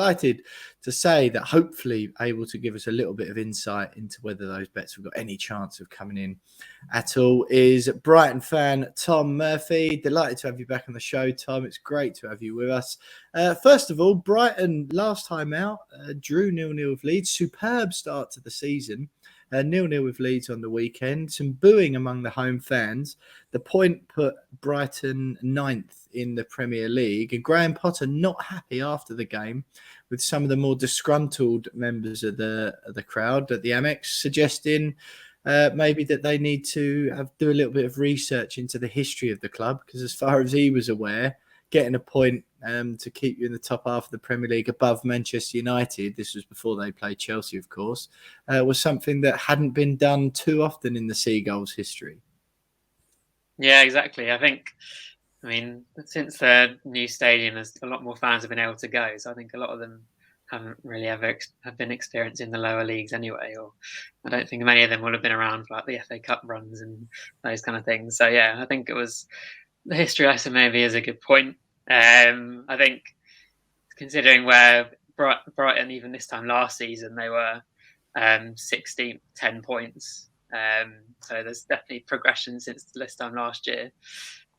excited to say that hopefully able to give us a little bit of insight into whether those bets have got any chance of coming in at all is Brighton fan Tom Murphy. Delighted to have you back on the show, Tom. It's great to have you with us. First of all, Brighton last time out drew 0-0 with Leeds. Superb start to the season. 0-0 with Leeds on the weekend. Some booing among the home fans. The point put Brighton 9th in the Premier League. And Graham Potter not happy after the game, with some of the more disgruntled members of the crowd at the Amex suggesting maybe that they need to do a little bit of research into the history of the club, because as far as he was aware, getting a point to keep you in the top half of the Premier League above Manchester United, this was before they played Chelsea, of course, was something that hadn't been done too often in the Seagulls' history. Yeah, exactly. I mean, since the new stadium, there's a lot more fans have been able to go. So I think a lot of them haven't really ever have been experienced in the lower leagues anyway, or I don't think many of them will have been around for like the FA Cup runs and those kind of things. So yeah, I think it was the history lesson maybe is a good point. I think considering where Brighton, even this time last season, they were 16th, 10 points. So there's definitely progression since this time last year.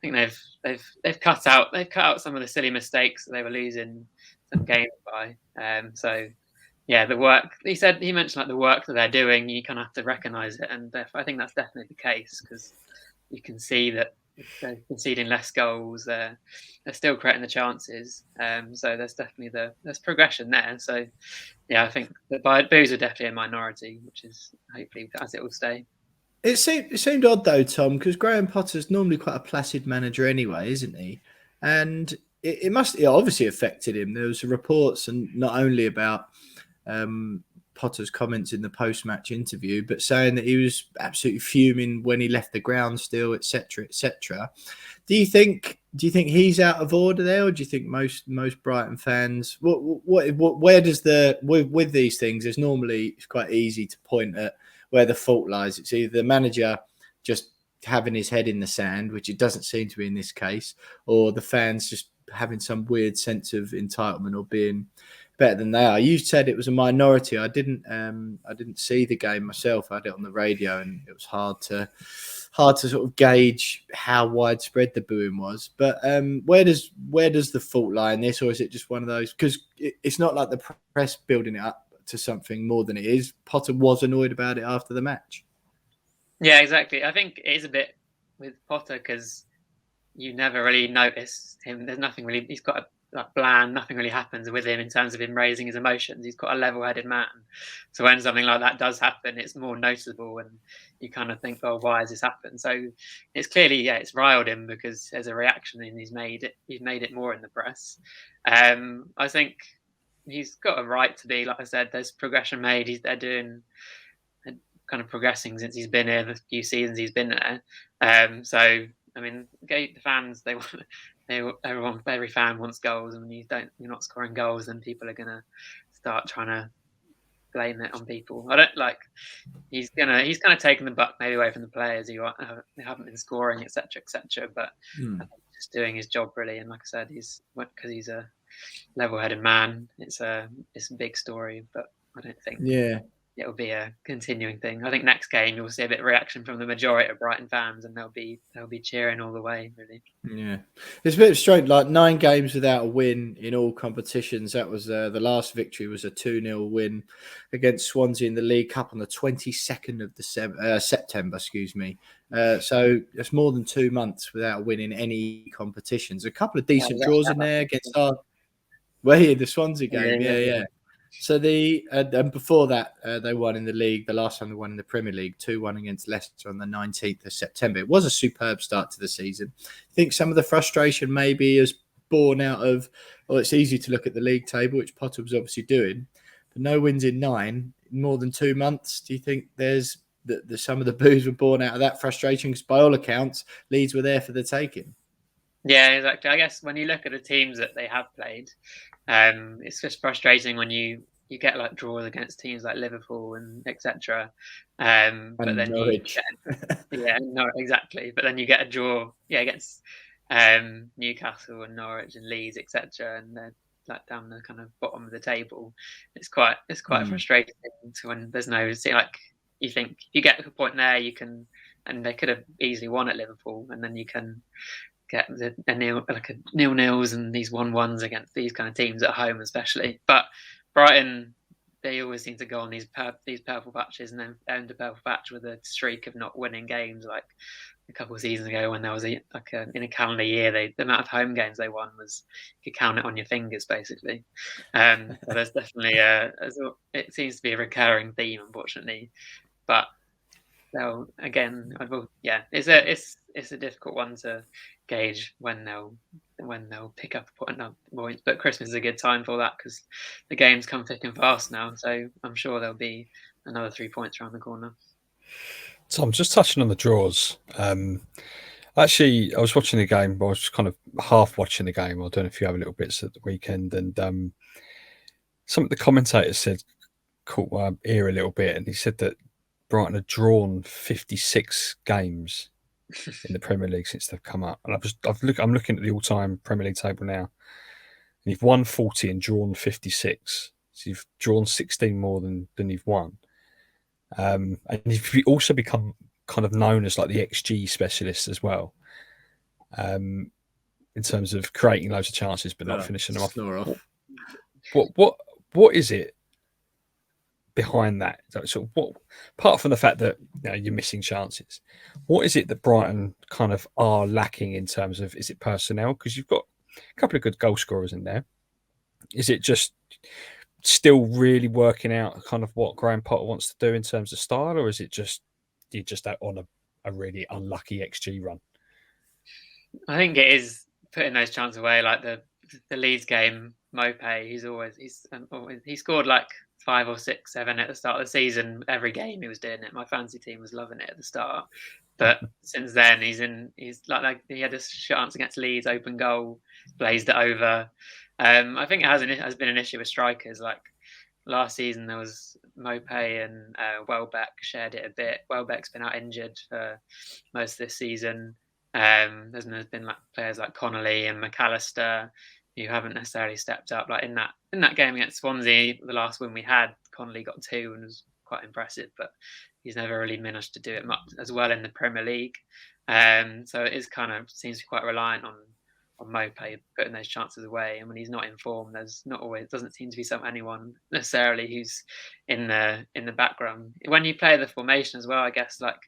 I think they've cut out some of the silly mistakes that they were losing some games by. So yeah, the work he mentioned, like the work that they're doing, you kind of have to recognise it, and I think that's definitely the case, because you can see that they're conceding less goals, they're still creating the chances. So there's definitely there's progression there. So yeah, I think the boos are definitely a minority, which is hopefully as it will stay. It seemed odd though, Tom, because Graham Potter's normally quite a placid manager anyway, isn't he? And it obviously affected him. There was reports, and not only about Potter's comments in the post-match interview, but saying that he was absolutely fuming when he left the ground still, etc., etc. Do you think he's out of order there, or do you think most Brighton fans? Where does with these things? It's quite easy to point at where the fault lies. It's either the manager just having his head in the sand, which it doesn't seem to be in this case, or the fans just having some weird sense of entitlement or being better than they are. You said it was a minority. I didn't see the game myself. I had it on the radio, and it was hard to sort of gauge how widespread the booing was. But where does the fault lie in this, or is it just one of those? Because it's not like the press building it up to something more than it is. Potter was annoyed about it after the match. Yeah, exactly. I think it is a bit with Potter, because you never really notice him. There's nothing really. He's got a bland. Nothing really happens with him in terms of him raising his emotions. He's got a level-headed man. So when something like that does happen, it's more noticeable, and you kind of think, "Oh, why has this happened?" So it's clearly, it's riled him, because there's a reaction, and he's made it more in the press. I think he's got a right to be. Like I said, there's progression made. They're doing kind of progressing since he's been here. The few seasons he's been there. So I mean, the fans, every fan wants goals, and when you're not scoring goals, then people are gonna start trying to blame it on people. I don't like. He's kind of taking the buck maybe away from the players who haven't been scoring, etc., etc. But I think he's just doing his job really, and like I said, because he's a level-headed man. It's a big story, but I don't think it'll be a continuing thing. I think next game you'll see a bit of reaction from the majority of Brighton fans, and they'll be cheering all the way, really. Yeah, it's a bit strange. Like 9 games without a win in all competitions. That was the last victory was a 2-0 win against Swansea in the League Cup on the 22nd of September. Excuse me. So it's more than 2 months without a win in any competitions. A couple of decent draws in there against the Swansea game. Yeah. So and before that, they won in the league. The last time they won in the Premier League, 2-1 against Leicester on the 19th of September. It was a superb start to the season. I think some of the frustration maybe is born out of, it's easy to look at the league table, which Potter was obviously doing, but no wins in 9 in more than 2 months. Do you think there's some of the boos were born out of that frustration? Because by all accounts, Leeds were there for the taking. Yeah, exactly. I guess when you look at the teams that they have played, it's just frustrating when you get like draws against teams like Liverpool and etc. But then Norwich. No, exactly. But then you get a draw, against Newcastle and Norwich and Leeds, etc. And like down the kind of bottom of the table. It's quite frustrating to when there's no you think if you get to a point there you can, and they could have easily won at Liverpool, and then you can get a nil-nils and these 1-1s against these kind of teams at home, especially. But Brighton, they always seem to go on these purple patches and then end a purple patch with a streak of not winning games. Like a couple of seasons ago, when there was in a calendar year, the amount of home games they won was, you could count it on your fingers, basically. So there's definitely it seems to be a recurring theme, unfortunately. But again, it's a difficult one to gauge when they'll pick up points. But Christmas is a good time for that because the games come thick and fast now. So I'm sure there'll be another 3 points around the corner. Tom, just touching on the draws. Actually, I was watching the game. I was kind of half watching the game. I don't know if you have a little bits at the weekend, and some of the commentators said caught my ear a little bit, and he said that Brighton had drawn 56 games in the Premier League since they've come up. And I'm looking at the all-time Premier League table now, and you've won 40 and drawn 56. So you've drawn 16 more than you've won. And you've also become kind of known as like the XG specialist as well, in terms of creating loads of chances but not finishing them off. What is it behind that? So what, apart from the fact that you're missing chances, what is it that Brighton kind of are lacking in terms of, is it personnel? Because you've got a couple of good goal scorers in there. Is it just still really working out kind of what Graham Potter wants to do in terms of style, or is it just you're just on a really unlucky XG run? I think it is putting those chances away, like the Leeds game. Mopé, he scored like 5 or 6, 7 at the start of the season. Every game he was doing it. My fantasy team was loving it at the start, but since then he's like he had a chance against Leeds, open goal, blazed it over. I think it has been an issue with strikers. Like last season, there was Mopé and Welbeck shared it a bit. Welbeck's been out injured for most of this season. There's been like players like Connolly and McAllister who haven't necessarily stepped up. Like in that game against Swansea, the last win we had, Connolly got 2 and was quite impressive, but he's never really managed to do it much as well in the Premier League. So it is kind of seems to be quite reliant on Mopé putting those chances away, and when he's not in form, doesn't seem to be anyone necessarily who's in the background. When you play the formation as well, I guess, like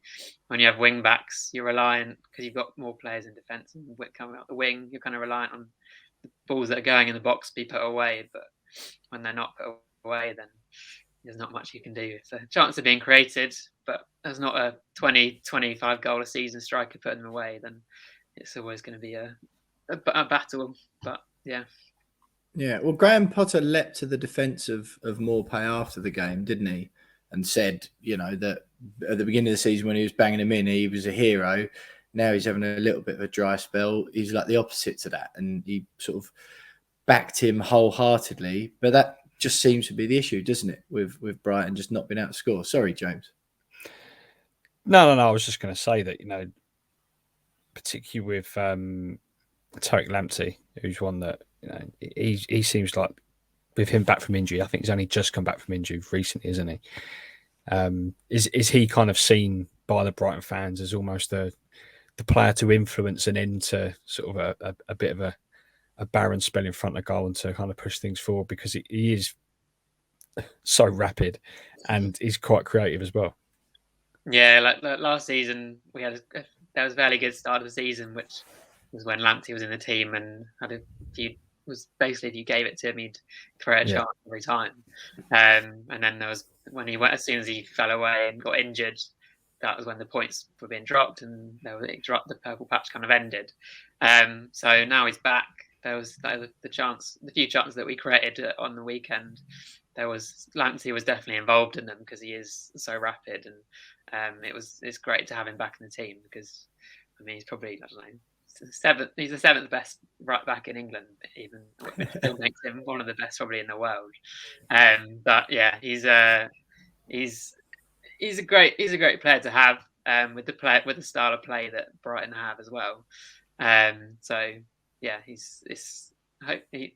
when you have wing backs, you're reliant, because you've got more players in defence and coming out the wing, you're kind of reliant on the balls that are going in the box to be put away. But when they're not put away, then there's not much you can do. It's a chance of being created, but there's not a 20-25 goal a season striker putting them away, then it's always going to be a battle. But yeah. Well, Graham Potter leapt to the defence of Maupay after the game, didn't he? And said, that at the beginning of the season when he was banging him in, he was a hero. Now he's having a little bit of a dry spell. He's like the opposite to that, and he sort of backed him wholeheartedly. But that just seems to be the issue, doesn't it, with Brighton just not being able to score? Sorry, James. No. I was just going to say that, particularly with Tariq Lamptey, who's one that he seems like, with him back from injury, I think he's only just come back from injury recently, isn't he? Is he kind of seen by the Brighton fans as almost the player to influence and into sort of a bit of a barren spell in front of goal and to kind of push things forward, because he is so rapid and he's quite creative as well? Yeah, like last season there was a fairly good start of the season, which was when Lamptey was in the team and if you gave it to him, he'd create a chance every time. And then there was when he went, as soon as he fell away and got injured, that was when the points were being dropped, and the purple patch kind of ended. So now he's back. There was the few chances that we created on the weekend. Lamptey was definitely involved in them because he is so rapid, and it's great to have him back in the team, because he's probably, I don't know, he's the 7th best right back in England, even, which still makes him one of the best probably in the world. But yeah, he's a great player to have, with the style of play that Brighton have as well. So yeah,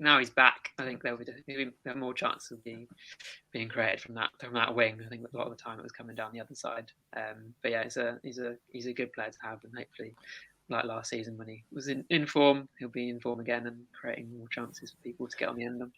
now he's back. I think there'll be more chance of being created from that wing. I think a lot of the time it was coming down the other side. But yeah, he's a good player to have, and hopefully, like last season when he was in form, he'll be in form again and creating more chances for people to get on the end of.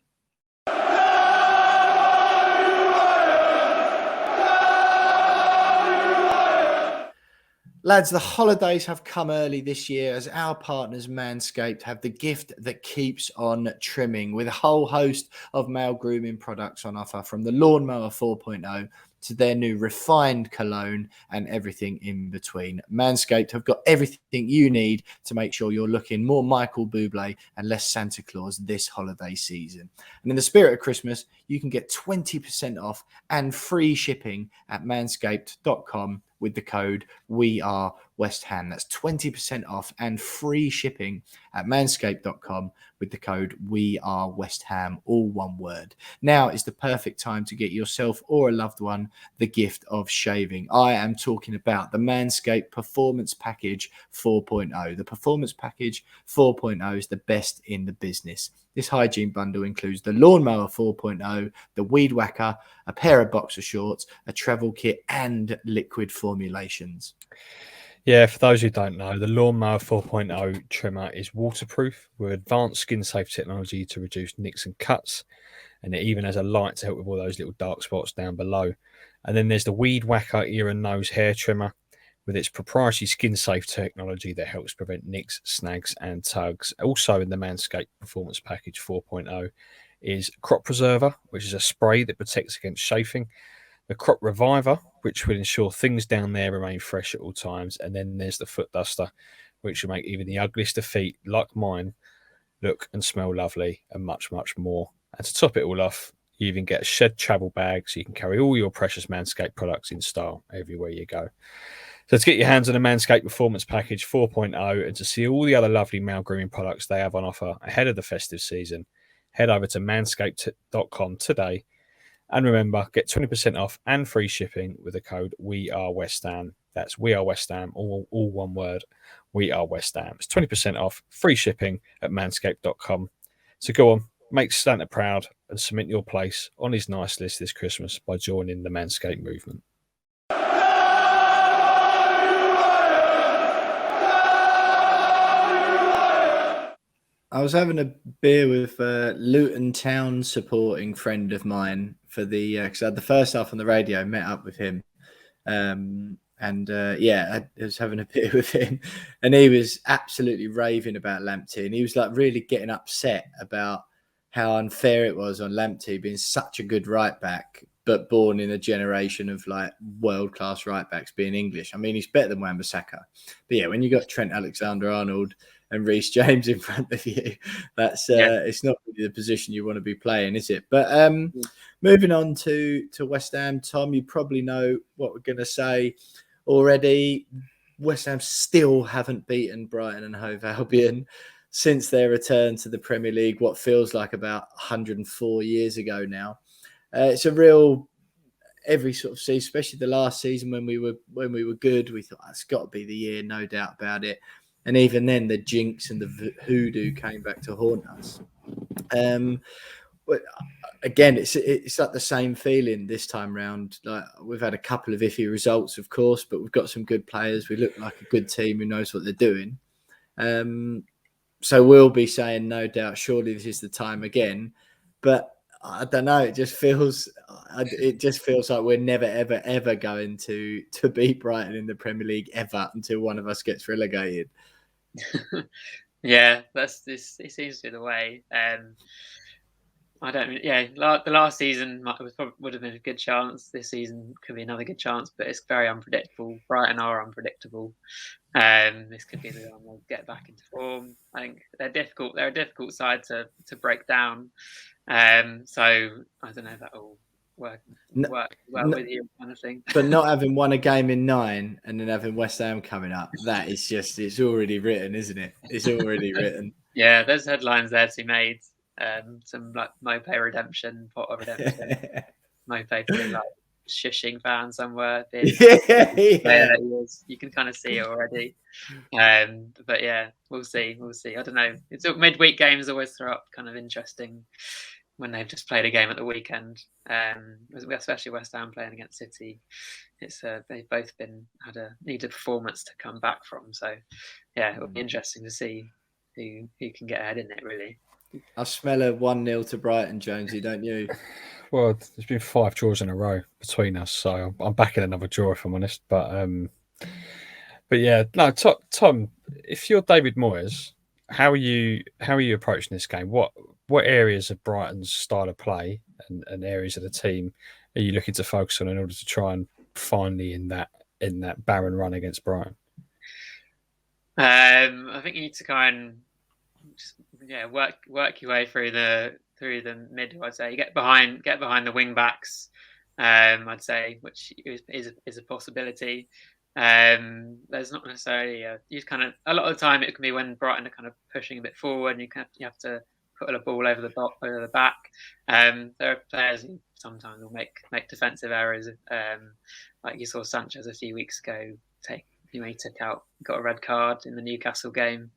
Lads, the holidays have come early this year as our partners Manscaped have the gift that keeps on trimming with a whole host of male grooming products on offer, from the Lawnmower 4.0 to their new refined cologne and everything in between. Manscaped have got everything you need to make sure you're looking more Michael Bublé and less Santa Claus this holiday season. And in the spirit of Christmas, you can get 20% off and free shipping at manscaped.com with the code WeAreWestHam. That's 20% off and free shipping at manscaped.com with the code WeAreWestHam, all one word. Now is the perfect time to get yourself or a loved one the gift of shaving. I am talking about the Manscaped Performance Package 4.0. The Performance Package 4.0 is the best in the business. This hygiene bundle includes the Lawnmower 4.0, the Weed Whacker, a pair of boxer shorts, a travel kit, and liquid formulations. Yeah, for those who don't know, the Lawnmower 4.0 trimmer is waterproof with advanced skin-safe technology to reduce nicks and cuts, and it even has a light to help with all those little dark spots down below. And then there's the Weed Whacker ear and nose hair trimmer with its proprietary skin-safe technology that helps prevent nicks, snags, and tugs. Also in the Manscaped Performance Package 4.0 is Crop Preserver, which is a spray that protects against chafing, the Crop Reviver, which will ensure things down there remain fresh at all times, and then there's the Foot Duster, which will make even the ugliest of feet, like mine, look and smell lovely, and much, much more. And to top it all off, you even get a shed travel bag so you can carry all your precious Manscaped products in style everywhere you go. So to get your hands on a Manscaped Performance Package 4.0 and to see all the other lovely male grooming products they have on offer ahead of the festive season, head over to manscaped.com today. And remember, get 20% off and free shipping with the code WeAreWestHam. That's WeAreWestHam, all one word, WeAreWestHam. It's 20% off, free shipping at manscaped.com. So go on, make Santa proud and cement your place on his nice list this Christmas by joining the Manscaped movement. I was having a beer with Luton Town supporting friend of mine for the because I had the first half on the radio, met up with him, I was having a beer with him, and he was absolutely raving about Lamptey, and he was like really getting upset about how unfair it was on Lamptey being such a good right back, but born in a generation of like world class right backs being English. I mean, he's better than Wan-Bissaka, but yeah, when you got Trent Alexander-Arnold and Reece James in front of you, that's it's not really the position you want to be playing, is it? But moving on to West Ham, Tom, you probably know what we're going to say already. West Ham still haven't beaten Brighton and Hove Albion since their return to the Premier League, what feels like about 104 years ago now. It's a real every sort of season, especially the last season when we were good, we thought it's got to be the year, no doubt about it. And even then, the jinx and the hoodoo came back to haunt us. But again, it's like the same feeling this time round. Like we've had a couple of iffy results, of course, but we've got some good players. We look like a good team who knows what they're doing. So we'll be saying, no doubt, surely this is the time again. But I don't know. It just feels like we're never, ever, ever going to beat Brighton in the Premier League ever until one of us gets relegated. Yeah, it seems to be the way. I don't. Yeah, the last season would have been a good chance. This season could be another good chance, but it's very unpredictable. Brighton are unpredictable. This could be the one they'll get back into form. I think they're difficult. They're a difficult side to break down. So I don't know if that will work with you, kind of thing. But not having won a game in 9 and then having West Ham coming up, that is just, it's already written, isn't it? It's already written. Yeah, there's headlines there to be made. Some like Mopé redemption, Potter redemption, Mopé fully like. shushing fan somewhere. Being Yeah. that he is. You can kind of see it already. But yeah, we'll see. I don't know. It's midweek games always throw up kind of interesting when they've just played a game at the weekend. Especially West Ham playing against City. It's they've both had a needed performance to come back from. So yeah, it'll be interesting to see who can get ahead in it, really. I smell a 1-0 to Brighton, Jonesy, don't you? Well, there's been 5 draws in a row between us, so I'm backing another draw if I'm honest. But yeah, no, Tom, if you're David Moyes, how are you approaching this game? What areas of Brighton's style of play and areas of the team are you looking to focus on in order to try and finally in that barren run against Brighton? I think you need to kind of just work your way through the middle. I'd say get behind the wing backs. I'd say, which is a possibility. There's not necessarily a lot of the time it can be when Brighton are kind of pushing a bit forward and you have to put a ball over the back. There are players who sometimes will make defensive errors. Like you saw Sanchez a few weeks ago got a red card in the Newcastle game.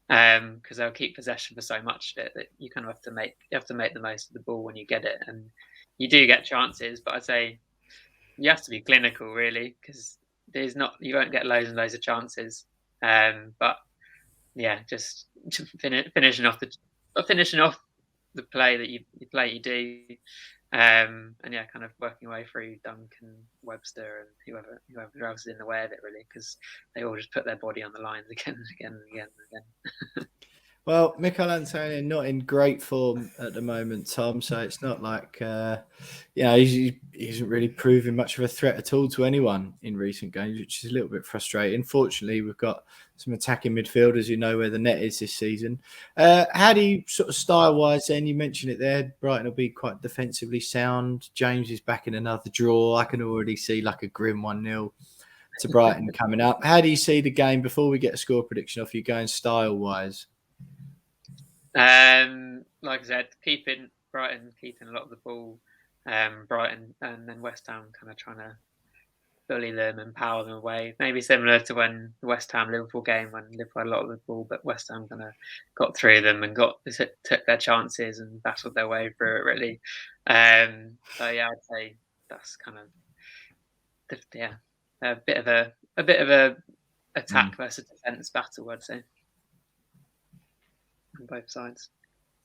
Because they'll keep possession for so much of it that you kind of have to make the most of the ball when you get it, and you do get chances. But I'd say you have to be clinical, really, because you won't get loads and loads of chances. But yeah, just finishing off the play that you do, and yeah, kind of working away through Duncan, Webster, and whoever else is in the way of it, really, because they all just put their body on the lines again and again and again and again. Well, Mikel Antonio not in great form at the moment, Tom. So it's not like he isn't really proving much of a threat at all to anyone in recent games, which is a little bit frustrating. Fortunately, we've got some attacking midfielders who know where the net is this season. How do you sort of style-wise then? You mentioned it there. Brighton will be quite defensively sound. James is back in another draw. I can already see like a grim 1-0 to Brighton coming up. How do you see the game before we get a score prediction off you going style-wise? Like I said, Brighton keeping a lot of the ball, Brighton, and then West Ham kind of trying to bully them and power them away. Maybe similar to when the West Ham Liverpool game, when Liverpool had a lot of the ball, but West Ham kind of got through them and took their chances and battled their way through it, really. So yeah, I'd say that's kind of a bit of a attack versus defense battle, I'd say, on both sides.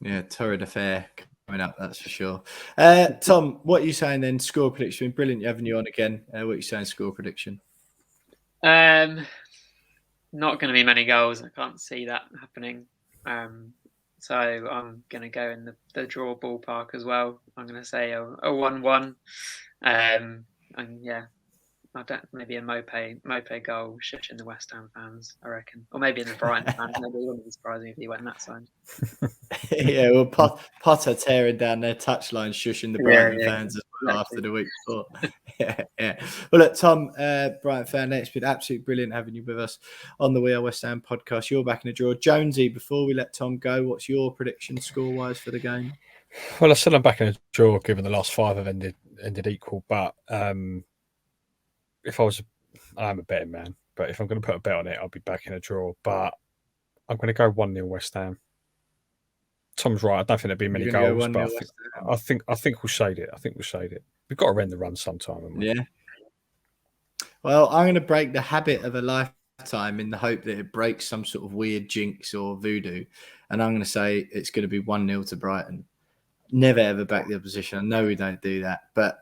Yeah, torrid affair coming up, that's for sure. Tom, what are you saying then? Score prediction. Brilliant having you on again. What are you saying? Score prediction. Not going to be many goals. I can't see that happening. So I'm going to go in the draw ballpark as well. I'm going to say a 1-1. And yeah, maybe a Mope goal shushing the West Ham fans, I reckon. Or maybe in the Brighton fans. Maybe it wouldn't be surprising if he went that side. Yeah, well, Potter tearing down their touchline, shushing the Brighton fans as well after the week before. Yeah. Well, look, Tom, Brighton fan, it's been absolutely brilliant having you with us on the We Are West Ham podcast. You're back in the draw. Jonesy, before we let Tom go, what's your prediction score-wise for the game? Well, I said I'm back in the draw, given the last 5 have ended equal, but if I'm a betting man, but if I'm going to put a bet on it, I'll be back in a draw. But I'm going to go 1-0 West Ham. Tom's right. I don't think there'll be many goals, but I think we'll shade it. We've got to rent the run sometime, haven't we? Yeah. Well, I'm going to break the habit of a lifetime in the hope that it breaks some sort of weird jinx or voodoo, and I'm going to say it's going to be 1-0 to Brighton. Never ever back the opposition. I know we don't do that, but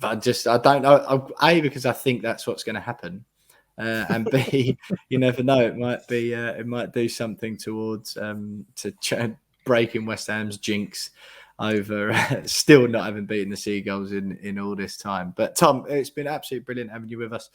I don't know. A, because I think that's what's going to happen, and B, you never know. It might do something towards breaking West Ham's jinx over still not having beaten the Seagulls in all this time. But Tom, it's been absolutely brilliant having you with us